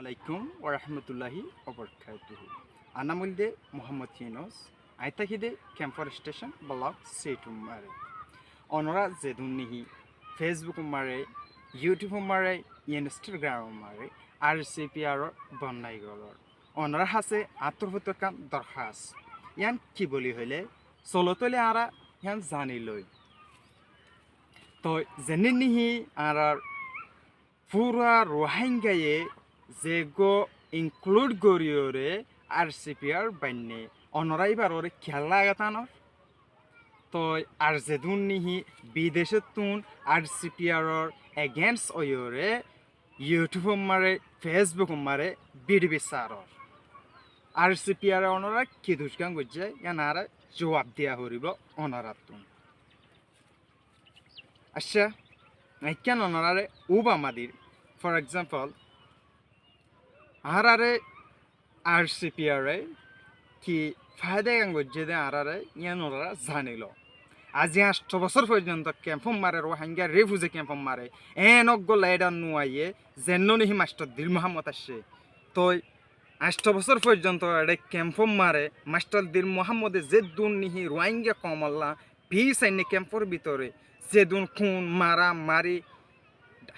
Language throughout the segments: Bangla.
আলাইকুম ওরহমতুল্লাহি ওবরকাতুহু আনামুলদে মোহাম্মদ ইউনুস আইতাকিদে ক্যাম্পার স্টেশন ব্লক সেটুম মারে অনরা জেদুন্নিহি ফেসবুক মারে ইউটিউব মারে ইনস্টাগ্রাম মারে আর সিপিআর বন্যাই গলর অনরা হাসে আত্মভূত কাম দরখাস ইয়ান কি বলি হইলে চলতলে আরা ইয়ান জানি লই তো জেনিনিহি আর পুরা রোহিঙ্গায়ে যেগো ইনক্লুড করিওরে আর সিপিআর বান্যে অনরাইবার ওরে খেলা আগাতানোর তো আর যেদুন নিহি বিদেশে তুন আর সিপিআর এগেন্স্ট ওয়রে ইউটিউব মারে ফেসবুক মারে বিডি বিচারর আর সিপিআর অনরা কি দুষ্কান গজ্জে ইয়ানারা জবাব দিয়া হরিব অনরাত তুন আচ্ছা কেন অনরারে উবামাদির ফর এক্সাম্পল আরারে আর সিপিআরে কি ফায়দা গজ্জে দে আরারে ইয়ানরা জানিল আজি 8 বছর পর্যন্ত ক্যাম্প মারে রোহিঙ্গা রেফিউজি ক্যাম্প মারে এনক লাইডা নুয়াইয়ে জেন্ননিহি মাস্টার দিল মোহাম্মদ আসে তো 8 বছর পর্যন্ত এডে ক্যাম্প মারে মাস্টার দিল মোহাম্মদে যে দুন নিহি রোহিঙ্গা কমল্লা পিস আইনে ক্যাম্পর ভিতরে যে দুন খুন মারা মারি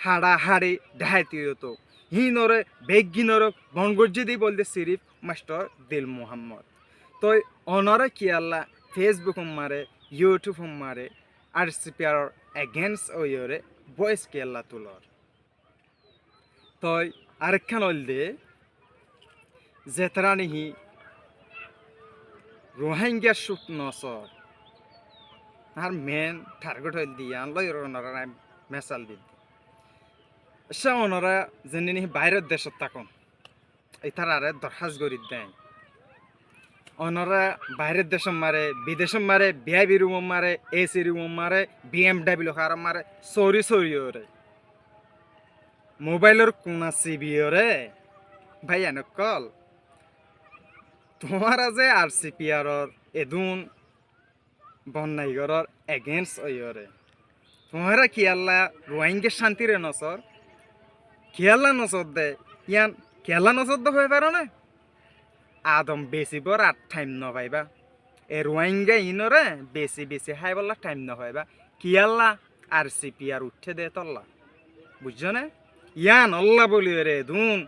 হাড়া হাড়ি ডাহাইতিও তো হিনরে বেগিনরে বনগজ্জি দি বলতে সিরিফ মাস্টার দিল মোহাম্মদ তো অনরে কি আল্লাহ ফেসবুক মারে ইউটিউব মারে আর সিপিআর এগেন্স্ট ওয়রে ভয়েস কে আল্লাহ তুলর তো আরেকখান হলদে যেতরা নিহি রোহিঙ্গা সুখ নসর আর মেন টার্গেট হইল দিয়া লই ওনারা মেসাল দি সে ওনারা যেন বাইরের দেশত থাকুন এই তারারে দরখাস্ত করি দেয় ওনারা বাইরের দেশ মারে বিদেশ মারে বিআইবি রুম মারে এসি রুম মারে বিএমডাব্লিউ কার মারে সরি ওরে মোবাইলের কোনা সিবিওরে ভাই এনক কল তোমারা যে আর সিপিআর এদুন বন্যাইগরর এগেন্স্ট ওয়রে তোমারা কি আল্লাহ রোহিঙ্গা শান্তিরে নসর খেয়াল্লা নজর দে ইয়ান খেয়াল্লা নজর দে হয়ে পারো না আদম বেশি বর আর টাইম ন পাইবা এ রোহিঙ্গা ইনরে বেশি হাই বললা টাইম ন পাইবা কিয়াল্লা আর সিপিআর উঠে দে তল্লা বুঝছো না ইয়ান অল্লাহ বলি রে দুন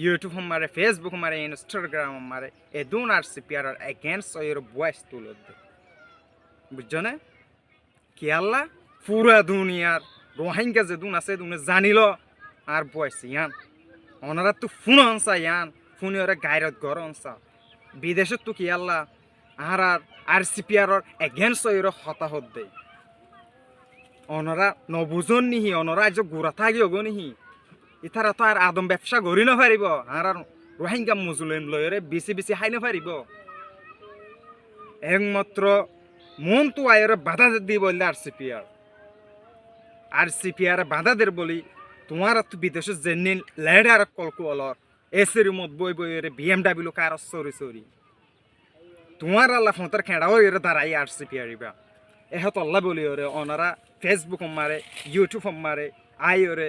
ইউটিউব মারে ফেসবুক মারে ইনস্টাগ্রাম মারে এ দুন আর সিপিআর এগেন্স্ট ওর ভয়েস তুলে দে বুঝছো না কিয়াল্লা পুরা দুনিয়ার রোহিঙ্গা যে দুন আছে দুনে জানিল আর বয়স ইয়ান ওনারা তো ফোন আনসা ইয়ান ফোনে ওরা গায়রত ঘর আনসা বিদেশত তো কি আল্লাহ আর সিপিআর এগেন্স্ট ওর হতাহত দেয় ওনারা নবুজন নিহি ওনারা আজ গুড়া থাকি হব নিহি ইতারা তো আর আদম ব্যবসা করি নারিব আর রোহিঙ্গা মুসলিম লয়রে বেশি হাই নারিব একমাত্র মন তো আয়রে বাধা দি বললে আর সিপিআর বাধা দের বলি তোমার তো বিদেশে জেনে লেডার কলকু অলর এসির মত বই রে বিএমডাব্লিউ কার সরি তোমার আল্লাহ ফোনটার খেড়াও এর দাঁড়াই আর সিপিআরিবা এহত আল্লাহ বলি ওরে ওনারা ফেসবুক মারে ইউটিউব মারে আই ওরে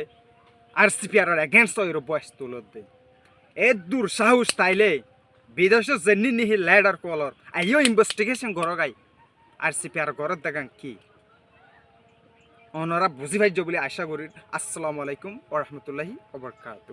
আর সিপিআর এগেন্স্ট ওর বয়স তুলত দে এ দূর সাহস তাইলে বিদেশে জেনে নিহি লেডার কলর আইও ইনভেস্টিগেশন করো গাই আর সিপিআর ঘরের দেখান কি ওনারা বুঝি ভাইজ বলে আশা করি। আসসালামু আলাইকুম ওরহমতুল্লাহি ওবরকাতুহু।